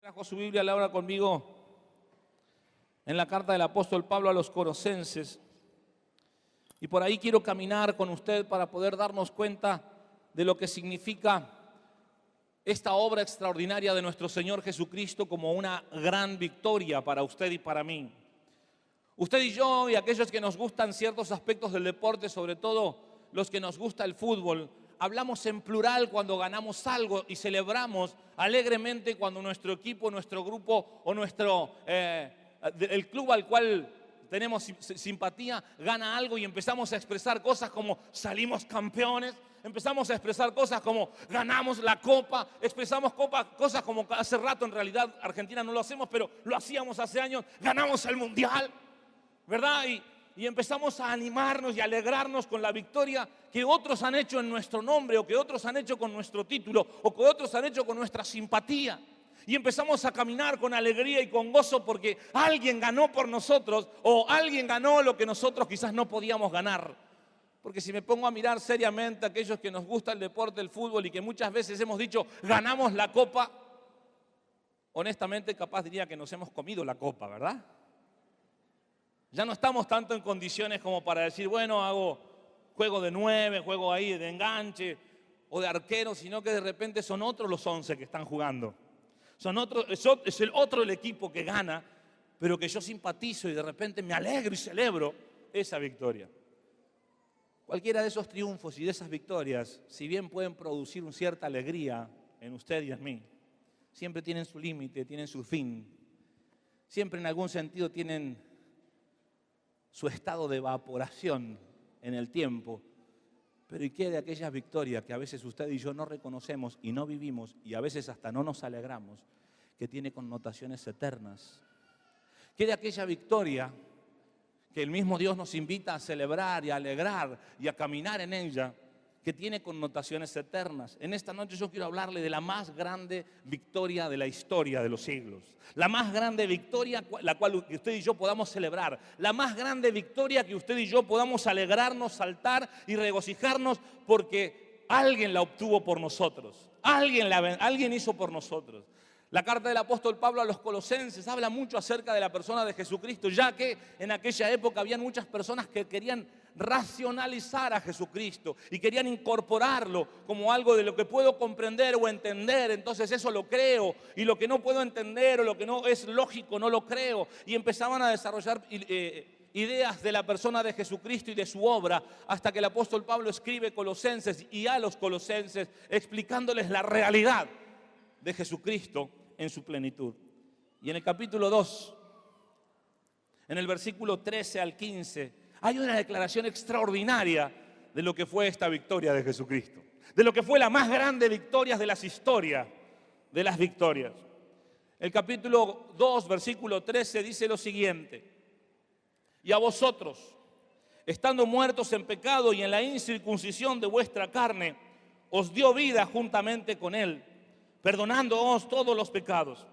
Trajo su Biblia, ahora conmigo en la carta del apóstol Pablo a los Colosenses. Y por ahí quiero caminar con usted para poder darnos cuenta de lo que significa esta obra extraordinaria de nuestro Señor Jesucristo como una gran victoria para usted y para mí. Usted y yo y aquellos que nos gustan ciertos aspectos del deporte, sobre todo los que nos gusta el fútbol, hablamos en plural cuando ganamos algo y celebramos alegremente cuando nuestro equipo, nuestro grupo o el club al cual tenemos simpatía gana algo y empezamos a expresar cosas como salimos campeones, empezamos a expresar cosas como ganamos la copa, expresamos cosas como hace rato en realidad Argentina no lo hacemos, pero lo hacíamos hace años, ganamos el mundial, ¿verdad? Y empezamos a animarnos y a alegrarnos con la victoria que otros han hecho en nuestro nombre, o que otros han hecho con nuestro título, o que otros han hecho con nuestra simpatía. Y empezamos a caminar con alegría y con gozo porque alguien ganó por nosotros, o alguien ganó lo que nosotros quizás no podíamos ganar. Porque si me pongo a mirar seriamente a aquellos que nos gusta el deporte, el fútbol, y que muchas veces hemos dicho, ganamos la copa, honestamente capaz diría que nos hemos comido la copa, ¿verdad? Ya no estamos tanto en condiciones como para decir, bueno, juego de 9, juego ahí de enganche o de arquero, sino que de repente son otros los 11 que están jugando. Es el otro el equipo que gana, pero que yo simpatizo y de repente me alegro y celebro esa victoria. Cualquiera de esos triunfos y de esas victorias, si bien pueden producir una cierta alegría en usted y en mí, siempre tienen su límite, tienen su fin. Siempre en algún sentido tienen su estado de evaporación en el tiempo. Pero ¿y qué de aquellas victorias que a veces usted y yo no reconocemos y no vivimos y a veces hasta no nos alegramos, que tiene connotaciones eternas? ¿Qué de aquella victoria que el mismo Dios nos invita a celebrar y a alegrar y a caminar en ella, que tiene connotaciones eternas? En esta noche yo quiero hablarle de la más grande victoria de la historia de los siglos. La más grande victoria la cual usted y yo podamos celebrar. La más grande victoria que usted y yo podamos alegrarnos, saltar y regocijarnos porque alguien la obtuvo por nosotros. Alguien hizo por nosotros. La carta del apóstol Pablo a los Colosenses habla mucho acerca de la persona de Jesucristo, ya que en aquella época habían muchas personas que querían racionalizar a Jesucristo y querían incorporarlo como algo de lo que puedo comprender o entender, entonces eso lo creo, y lo que no puedo entender o lo que no es lógico no lo creo, y empezaban a desarrollar ideas de la persona de Jesucristo y de su obra, hasta que el apóstol Pablo escribe Colosenses y a los Colosenses explicándoles la realidad de Jesucristo en su plenitud. Y en el capítulo 2, en el versículo 13 al 15, hay una declaración extraordinaria de lo que fue esta victoria de Jesucristo, de lo que fue la más grande victoria de las historias, de las victorias. El capítulo 2, versículo 13 dice lo siguiente: y a vosotros, estando muertos en pecado y en la incircuncisión de vuestra carne, os dio vida juntamente con él, perdonándoos todos los pecados,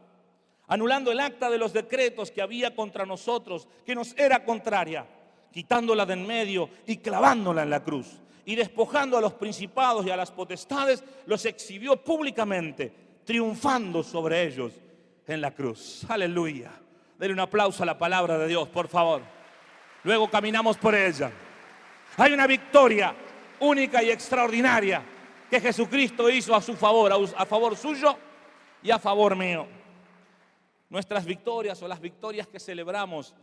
anulando el acta de los decretos que había contra nosotros, que nos era contraria, quitándola de en medio y clavándola en la cruz, y despojando a los principados y a las potestades, los exhibió públicamente, triunfando sobre ellos en la cruz. Aleluya. Denle un aplauso a la palabra de Dios, por favor. Luego caminamos por ella. Hay una victoria única y extraordinaria que Jesucristo hizo a su favor, a favor suyo y a favor mío. Nuestras victorias o las victorias que celebramos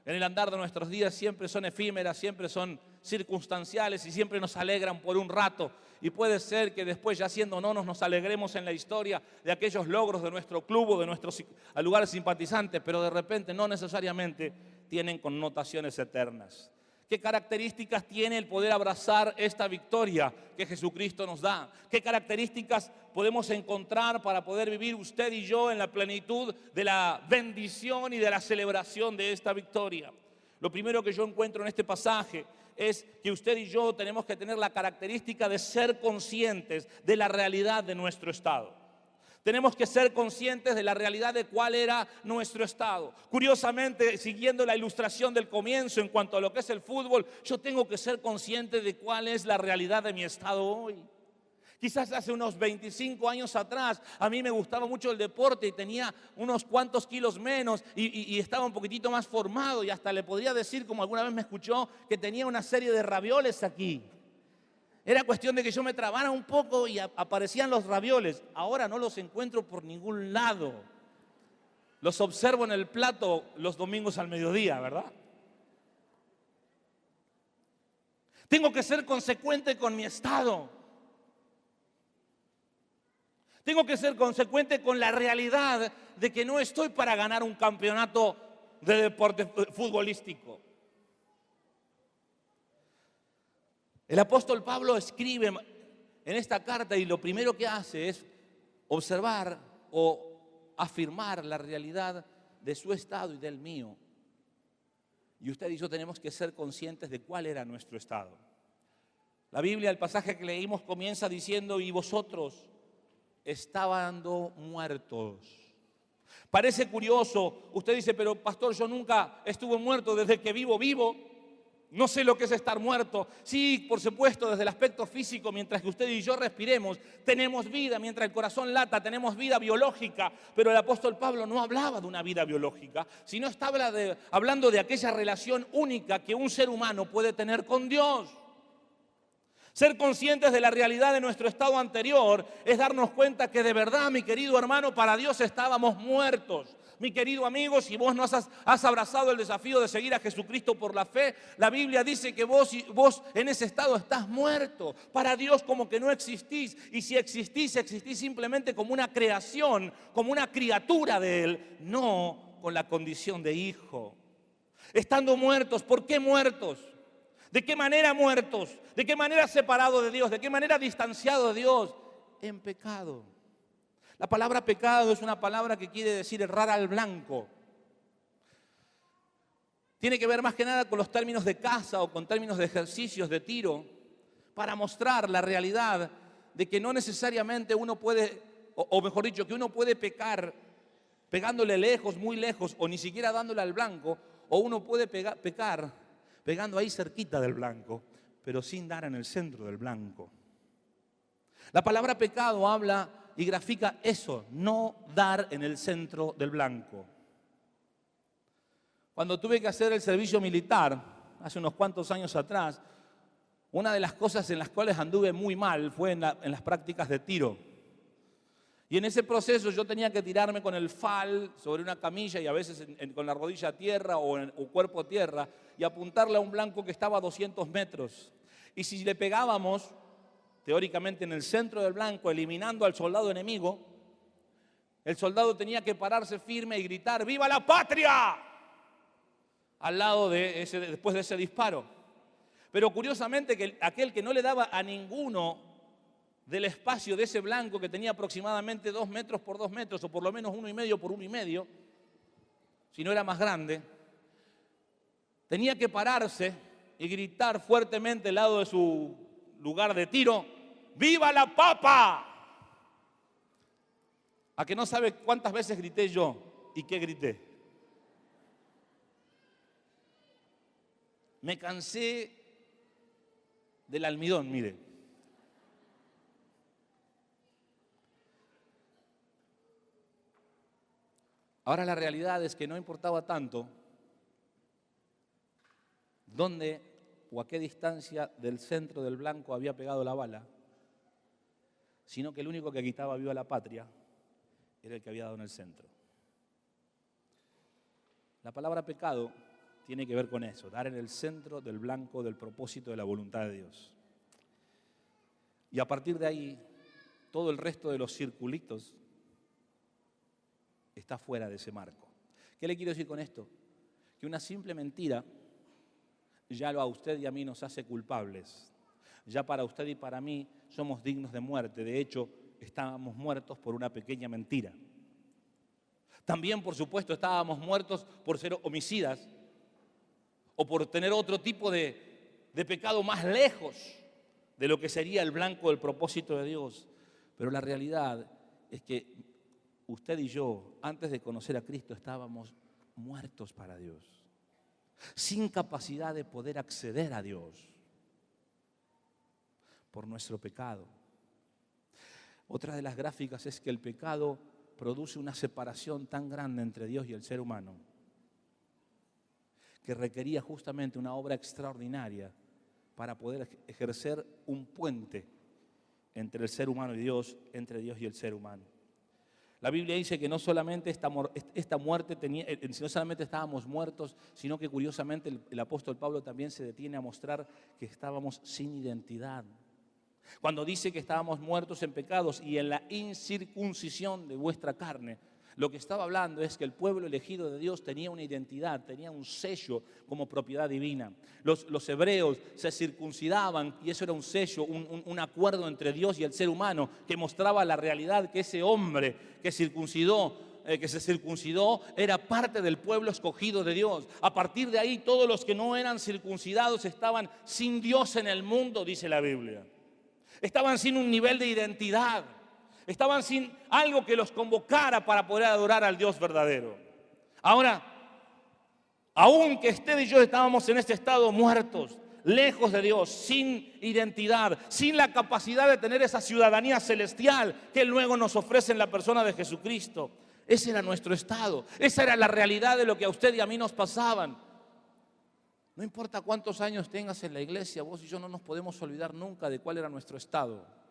en el andar de nuestros días siempre son efímeras, siempre son circunstanciales y siempre nos alegran por un rato. Y puede ser que después, ya siendo nonos, nos alegremos en la historia de aquellos logros de nuestro club o de nuestros lugares simpatizantes, pero de repente no necesariamente tienen connotaciones eternas. ¿Qué características tiene el poder abrazar esta victoria que Jesucristo nos da? ¿Qué características podemos encontrar para poder vivir usted y yo en la plenitud de la bendición y de la celebración de esta victoria? Lo primero que yo encuentro en este pasaje es que usted y yo tenemos que tener la característica de ser conscientes de la realidad de nuestro estado. Tenemos que ser conscientes de la realidad de cuál era nuestro estado. Curiosamente, siguiendo la ilustración del comienzo en cuanto a lo que es el fútbol, yo tengo que ser consciente de cuál es la realidad de mi estado hoy. Quizás hace unos 25 años atrás a mí me gustaba mucho el deporte y tenía unos cuantos kilos menos y estaba un poquitito más formado y hasta le podría decir, como alguna vez me escuchó, que tenía una serie de ravioles aquí. Era cuestión de que yo me trabara un poco y aparecían los ravioles. Ahora no los encuentro por ningún lado. Los observo en el plato los domingos al mediodía, ¿verdad? Tengo que ser consecuente con mi estado. Tengo que ser consecuente con la realidad de que no estoy para ganar un campeonato de deporte futbolístico. El apóstol Pablo escribe en esta carta y lo primero que hace es observar o afirmar la realidad de su estado y del mío. Y usted y yo tenemos que ser conscientes de cuál era nuestro estado. La Biblia, el pasaje que leímos, comienza diciendo: y vosotros estando muertos. Parece curioso, usted dice: pero pastor, yo nunca estuve muerto, desde que vivo. No sé lo que es estar muerto. Sí, por supuesto, desde el aspecto físico, mientras que usted y yo respiremos, tenemos vida. Mientras el corazón lata, tenemos vida biológica. Pero el apóstol Pablo no hablaba de una vida biológica, sino estaba hablando de aquella relación única que un ser humano puede tener con Dios. Ser conscientes de la realidad de nuestro estado anterior es darnos cuenta que de verdad, mi querido hermano, para Dios estábamos muertos. Mi querido amigo, si vos no has abrazado el desafío de seguir a Jesucristo por la fe, la Biblia dice que vos en ese estado estás muerto. Para Dios como que no existís. Y si existís simplemente como una creación, como una criatura de Él, no con la condición de hijo. Estando muertos, ¿por qué muertos? ¿De qué manera muertos? ¿De qué manera separados de Dios? ¿De qué manera distanciados de Dios? En pecado. La palabra pecado es una palabra que quiere decir errar al blanco. Tiene que ver más que nada con los términos de caza o con términos de ejercicios de tiro, para mostrar la realidad de que no necesariamente uno puede, o mejor dicho, que uno puede pecar pegándole lejos, muy lejos, o ni siquiera dándole al blanco, o uno puede pecar pegando ahí cerquita del blanco, pero sin dar en el centro del blanco. La palabra pecado habla y grafica eso, no dar en el centro del blanco. Cuando tuve que hacer el servicio militar, hace unos cuantos años atrás, una de las cosas en las cuales anduve muy mal fue en las prácticas de tiro. Y en ese proceso yo tenía que tirarme con el fal sobre una camilla y a veces con la rodilla a tierra o cuerpo a tierra y apuntarle a un blanco que estaba a 200 metros. Y si le pegábamos, teóricamente en el centro del blanco, eliminando al soldado enemigo, el soldado tenía que pararse firme y gritar: ¡viva la patria!, al lado después de ese disparo. Pero curiosamente que aquel que no le daba a ninguno del espacio de ese blanco, que tenía aproximadamente 2 metros por 2 metros, o por lo menos 1,5 por 1,5, si no era más grande, tenía que pararse y gritar fuertemente al lado de su lugar de tiro: ¡viva la papa! ¿A que no sabe cuántas veces grité yo y qué grité? Me cansé del almidón, mire. Ahora la realidad es que no importaba tanto dónde o a qué distancia del centro del blanco había pegado la bala, sino que el único que gritaba viva la patria era el que había dado en el centro. La palabra pecado tiene que ver con eso, dar en el centro del blanco del propósito de la voluntad de Dios. Y a partir de ahí, todo el resto de los circulitos está fuera de ese marco. ¿Qué le quiero decir con esto? Que una simple mentira ya a usted y a mí nos hace culpables. Ya para usted y para mí somos dignos de muerte. De hecho, estábamos muertos por una pequeña mentira. También, por supuesto, estábamos muertos por ser homicidas o por tener otro tipo de pecado más lejos de lo que sería el blanco del propósito de Dios. Pero la realidad es que usted y yo, antes de conocer a Cristo, estábamos muertos para Dios, sin capacidad de poder acceder a Dios por nuestro pecado. Otra de las gráficas es que el pecado produce una separación tan grande entre Dios y el ser humano que requería justamente una obra extraordinaria para poder ejercer un puente entre el ser humano y Dios, entre Dios y el ser humano. La Biblia dice que no solamente esta muerte no solamente estábamos muertos, sino que curiosamente el apóstol Pablo también se detiene a mostrar que estábamos sin identidad. Cuando dice que estábamos muertos en pecados y en la incircuncisión de vuestra carne, lo que estaba hablando es que el pueblo elegido de Dios tenía una identidad, tenía un sello como propiedad divina. Los hebreos se circuncidaban y eso era un sello, un acuerdo entre Dios y el ser humano que mostraba la realidad que ese hombre que se circuncidó era parte del pueblo escogido de Dios. A partir de ahí todos los que no eran circuncidados estaban sin Dios en el mundo, dice la Biblia. Estaban sin un nivel de identidad. Estaban sin algo que los convocara para poder adorar al Dios verdadero. Ahora, aunque usted y yo estábamos en este estado muertos, lejos de Dios, sin identidad, sin la capacidad de tener esa ciudadanía celestial que luego nos ofrece en la persona de Jesucristo. Ese era nuestro estado. Esa era la realidad de lo que a usted y a mí nos pasaban. No importa cuántos años tengas en la iglesia, vos y yo no nos podemos olvidar nunca de cuál era nuestro estado.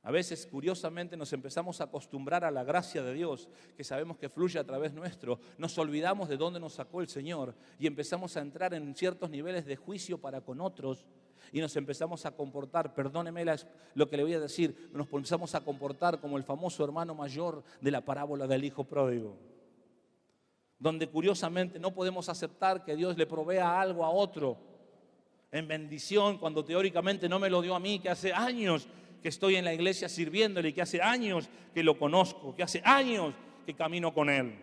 A veces, curiosamente, nos empezamos a acostumbrar a la gracia de Dios, que sabemos que fluye a través nuestro. Nos olvidamos de dónde nos sacó el Señor y empezamos a entrar en ciertos niveles de juicio para con otros y nos empezamos a comportar, perdóneme lo que le voy a decir, nos empezamos a comportar como el famoso hermano mayor de la parábola del hijo pródigo, donde curiosamente no podemos aceptar que Dios le provea algo a otro en bendición cuando teóricamente no me lo dio a mí, que hace años que estoy en la iglesia sirviéndole, que hace años que lo conozco, que hace años que camino con Él.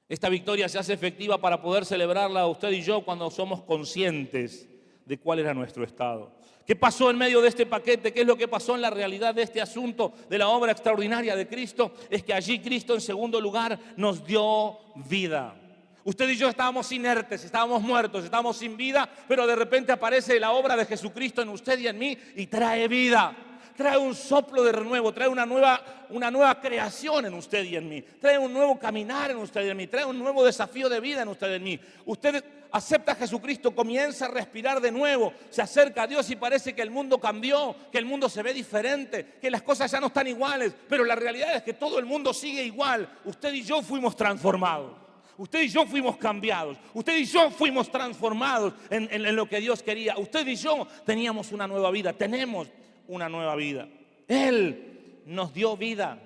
Esta victoria se hace efectiva para poder celebrarla usted y yo cuando somos conscientes de cuál era nuestro estado. ¿Qué pasó en medio de este paquete? ¿Qué es lo que pasó en la realidad de este asunto de la obra extraordinaria de Cristo? Es que allí Cristo, en segundo lugar, nos dio vida. Usted y yo estábamos inertes, estábamos muertos, estábamos sin vida, pero de repente aparece la obra de Jesucristo en usted y en mí y trae vida. Trae un soplo de renuevo, trae una nueva creación en usted y en mí. Trae un nuevo caminar en usted y en mí. Trae un nuevo desafío de vida en usted y en mí. Usted acepta a Jesucristo, comienza a respirar de nuevo, se acerca a Dios y parece que el mundo cambió, que el mundo se ve diferente, que las cosas ya no están iguales. Pero la realidad es que todo el mundo sigue igual. Usted y yo fuimos transformados. Usted y yo fuimos cambiados. Usted y yo fuimos transformados en lo que Dios quería. Usted y yo teníamos una nueva vida. Tenemos una nueva vida. Él nos dio vida.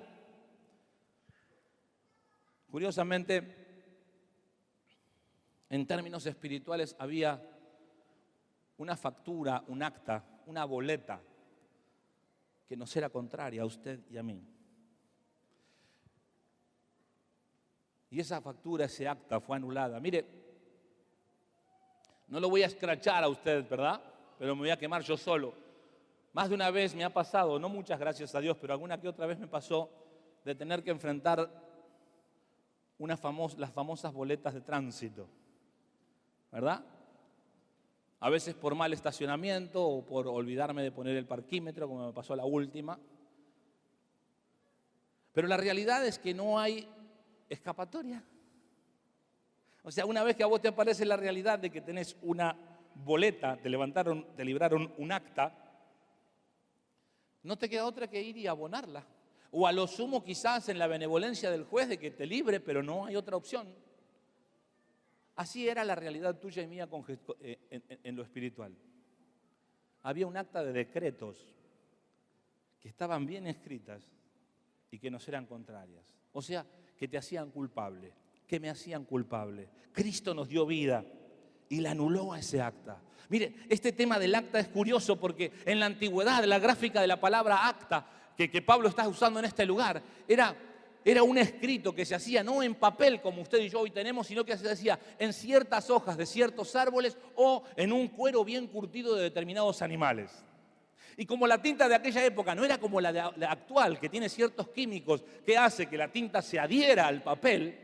Curiosamente, en términos espirituales había una factura, un acta, una boleta que nos era contraria a usted y a mí. Y esa factura, ese acta fue anulada. Mire, no lo voy a escrachar a usted, ¿verdad? Pero me voy a quemar yo solo. Más de una vez me ha pasado, no muchas gracias a Dios, pero alguna que otra vez me pasó de tener que enfrentar las famosas boletas de tránsito, ¿verdad? A veces por mal estacionamiento o por olvidarme de poner el parquímetro, como me pasó la última. Pero la realidad es que no hay escapatoria. O sea, una vez que a vos te aparece la realidad de que tenés una boleta, te libraron un acta, no te queda otra que ir y abonarla. O a lo sumo quizás en la benevolencia del juez de que te libre, pero no hay otra opción. Así era la realidad tuya y mía en lo espiritual. Había un acta de decretos que estaban bien escritas y que nos eran contrarias. O sea, que te hacían culpable, que me hacían culpable. Cristo nos dio vida y la anuló a ese acta. Mire, este tema del acta es curioso porque en la antigüedad la gráfica de la palabra acta que Pablo está usando en este lugar era un escrito que se hacía no en papel como usted y yo hoy tenemos, sino que se hacía en ciertas hojas de ciertos árboles o en un cuero bien curtido de determinados animales. Y como la tinta de aquella época no era como la actual, que tiene ciertos químicos que hace que la tinta se adhiera al papel,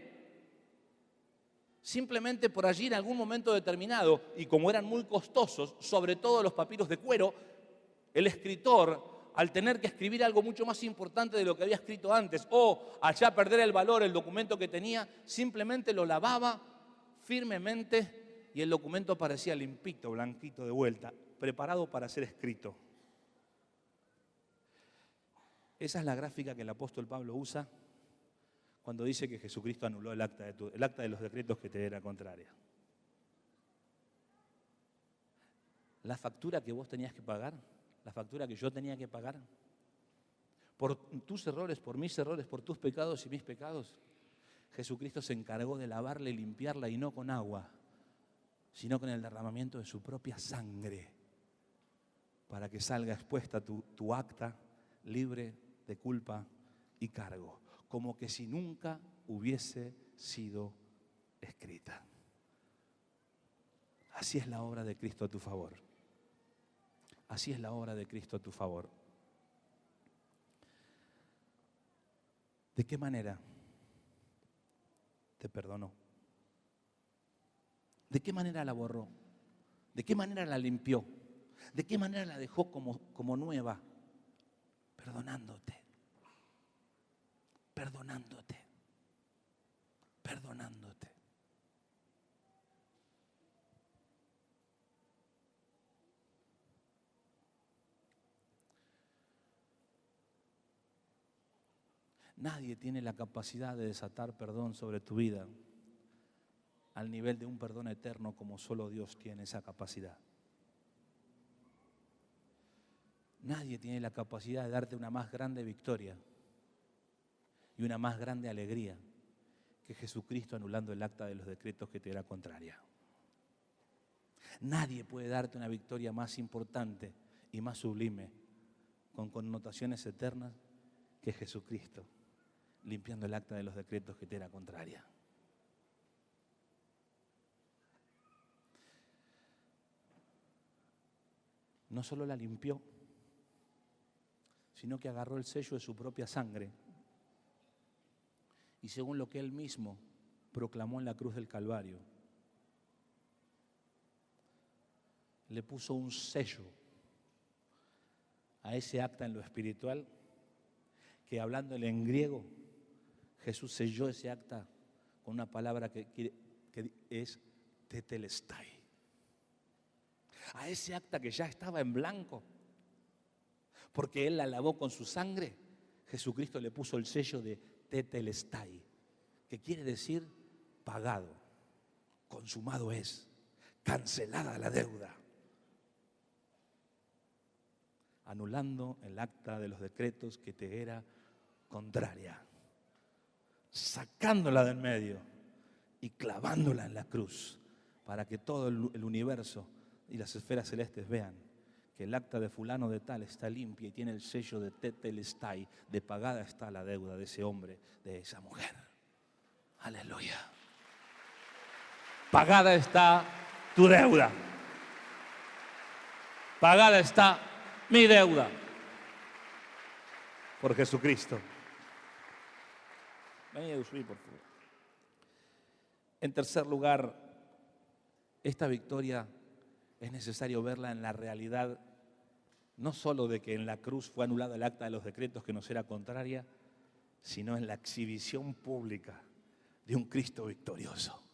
simplemente por allí en algún momento determinado, y como eran muy costosos, sobre todo los papiros de cuero, el escritor, al tener que escribir algo mucho más importante de lo que había escrito antes, o al ya perder el valor, el documento que tenía, simplemente lo lavaba firmemente y el documento aparecía limpito, blanquito de vuelta, preparado para ser escrito. Esa es la gráfica que el apóstol Pablo usa cuando dice que Jesucristo anuló el acta de los decretos que te era contraria. La factura que vos tenías que pagar, la factura que yo tenía que pagar, por tus errores, por mis errores, por tus pecados y mis pecados, Jesucristo se encargó de lavarla y limpiarla, y no con agua, sino con el derramamiento de su propia sangre, para que salga expuesta tu acta libre de culpa y cargo, como que si nunca hubiese sido escrita. Así es la obra de Cristo a tu favor. Así es la obra de Cristo a tu favor. ¿De qué manera te perdonó? ¿De qué manera la borró? ¿De qué manera la limpió? ¿De qué manera la dejó como nueva? Perdonándote. Perdonándote. Perdonándote. Nadie tiene la capacidad de desatar perdón sobre tu vida al nivel de un perdón eterno, como solo Dios tiene esa capacidad. Nadie tiene la capacidad de darte una más grande victoria y una más grande alegría que Jesucristo anulando el acta de los decretos que te era contraria. Nadie puede darte una victoria más importante y más sublime, con connotaciones eternas, que Jesucristo limpiando el acta de los decretos que te era contraria. No solo la limpió, sino que agarró el sello de su propia sangre y, según lo que Él mismo proclamó en la cruz del Calvario, le puso un sello a ese acta en lo espiritual, que hablándole en griego, Jesús selló ese acta con una palabra que es tetelestai. A ese acta que ya estaba en blanco, porque Él la lavó con su sangre, Jesucristo le puso el sello de tetelestai, que quiere decir pagado, consumado es, cancelada la deuda, anulando el acta de los decretos que te era contraria, sacándola del medio y clavándola en la cruz, para que todo el universo y las esferas celestes vean que el acta de fulano de tal está limpia y tiene el sello de tetelestai, de pagada está la deuda de ese hombre, de esa mujer. Aleluya. Pagada está tu deuda. Pagada está mi deuda por Jesucristo. Vení a subir, por favor. En tercer lugar, esta victoria es necesario verla en la realidad, no solo de que en la cruz fue anulada el acta de los decretos que nos era contraria, sino en la exhibición pública de un Cristo victorioso.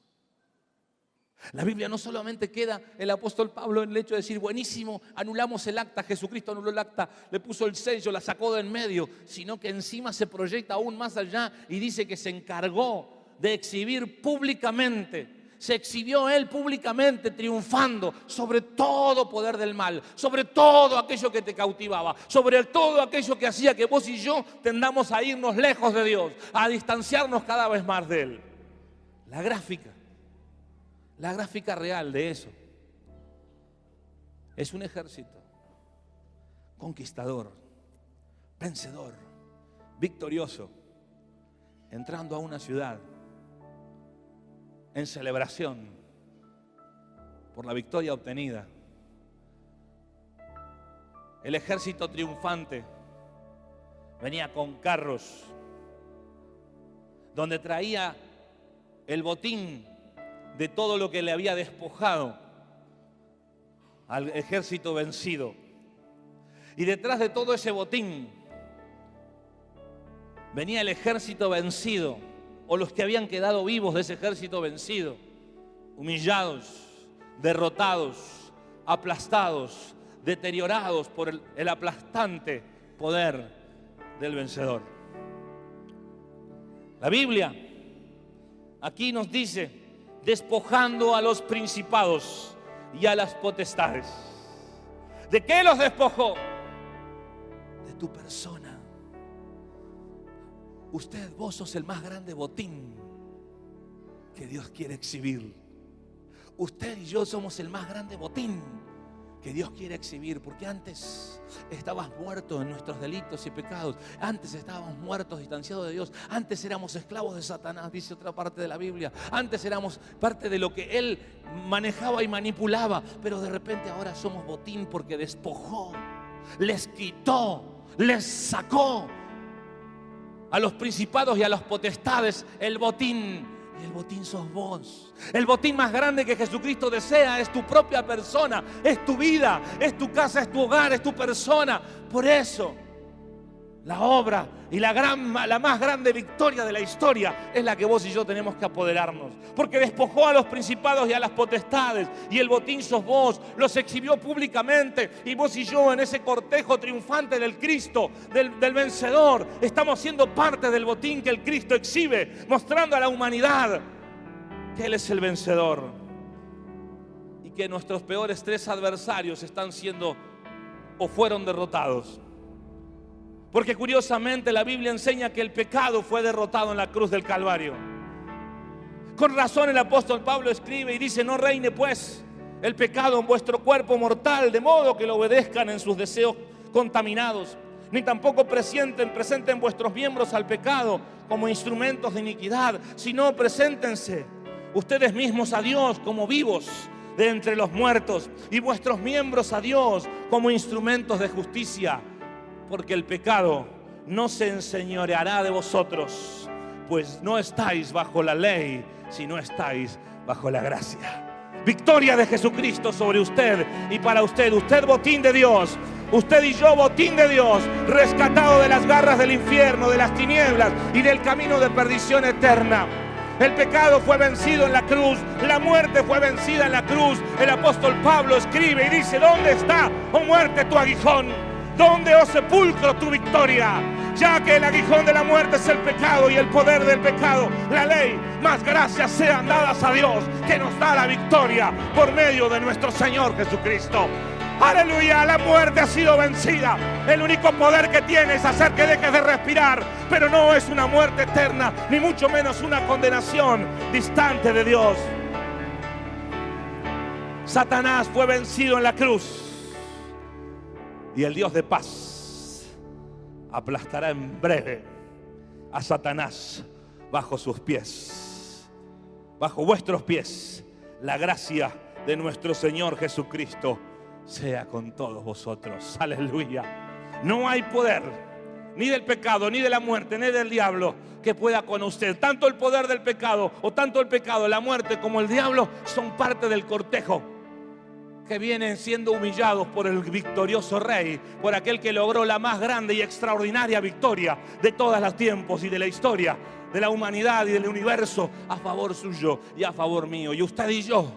La Biblia no solamente queda el apóstol Pablo en el hecho de decir, buenísimo, anulamos el acta, Jesucristo anuló el acta, le puso el sello, la sacó de en medio, sino que encima se proyecta aún más allá y dice que se encargó de exhibir públicamente. Se exhibió Él públicamente triunfando sobre todo poder del mal, sobre todo aquello que te cautivaba, sobre todo aquello que hacía que vos y yo tendamos a irnos lejos de Dios, a distanciarnos cada vez más de Él. La gráfica real de eso es un ejército conquistador, vencedor, victorioso, entrando a una ciudad en celebración por la victoria obtenida. El ejército triunfante venía con carros donde traía el botín de todo lo que le había despojado al ejército vencido. Y detrás de todo ese botín venía el ejército vencido, o los que habían quedado vivos de ese ejército vencido, humillados, derrotados, aplastados, deteriorados por el aplastante poder del vencedor. La Biblia aquí nos dice: despojando a los principados y a las potestades. ¿De qué los despojó? De tu persona. Vos sos el más grande botín que Dios quiere exhibir. Usted y yo somos el más grande botín que Dios quiere exhibir, porque antes estabas muerto en nuestros delitos y pecados. Antes estábamos muertos, distanciados de Dios. Antes éramos esclavos de Satanás, dice otra parte de la Biblia. Antes éramos parte de lo que él manejaba y manipulaba, pero de repente ahora somos botín porque despojó, les quitó, les sacó a los principados y a las potestades el botín. Y el botín sos vos. El botín más grande que Jesucristo desea es tu propia persona, es tu vida, es tu casa, es tu hogar, es tu persona. Por eso la obra y la más grande victoria de la historia es la que vos y yo tenemos que apoderarnos, porque despojó a los principados y a las potestades, y el botín sos vos. Los exhibió públicamente, y vos y yo en ese cortejo triunfante del Cristo, del vencedor, estamos siendo parte del botín que el Cristo exhibe, mostrando a la humanidad que Él es el vencedor y que nuestros peores 3 adversarios están siendo o fueron derrotados. Porque curiosamente la Biblia enseña que el pecado fue derrotado en la cruz del Calvario. Con razón el apóstol Pablo escribe y dice: no reine pues el pecado en vuestro cuerpo mortal, de modo que lo obedezcan en sus deseos contaminados, ni tampoco presenten vuestros miembros al pecado como instrumentos de iniquidad, sino preséntense ustedes mismos a Dios como vivos de entre los muertos, y vuestros miembros a Dios como instrumentos de justicia. Porque el pecado no se enseñoreará de vosotros, pues no estáis bajo la ley, sino estáis bajo la gracia. Victoria de Jesucristo sobre usted y para usted. Usted botín de Dios, usted y yo botín de Dios, rescatado de las garras del infierno, de las tinieblas y del camino de perdición eterna. El pecado fue vencido en la cruz, la muerte fue vencida en la cruz. El apóstol Pablo escribe y dice: ¿dónde está, oh muerte, tu aguijón? ¿Dónde, oh sepulcro, tu victoria? Ya que el aguijón de la muerte es el pecado y el poder del pecado, la ley, más gracias sean dadas a Dios, que nos da la victoria por medio de nuestro Señor Jesucristo. Aleluya, la muerte ha sido vencida. El único poder que tiene es hacer que dejes de respirar, pero no es una muerte eterna, ni mucho menos una condenación distante de Dios. Satanás fue vencido en la cruz, y el Dios de paz aplastará en breve a Satanás bajo sus pies, bajo vuestros pies. La gracia de nuestro Señor Jesucristo sea con todos vosotros. Aleluya. No hay poder ni del pecado, ni de la muerte, ni del diablo que pueda con usted. Tanto el poder del pecado, o tanto el pecado, la muerte como el diablo son parte del cortejo que vienen siendo humillados por el victorioso Rey, por aquel que logró la más grande y extraordinaria victoria de todos los tiempos y de la historia de la humanidad y del universo, a favor suyo y a favor mío. Y usted y yo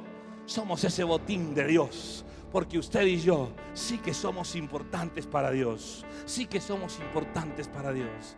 somos ese botín de Dios, porque usted y yo sí que somos importantes para Dios, sí que somos importantes para Dios.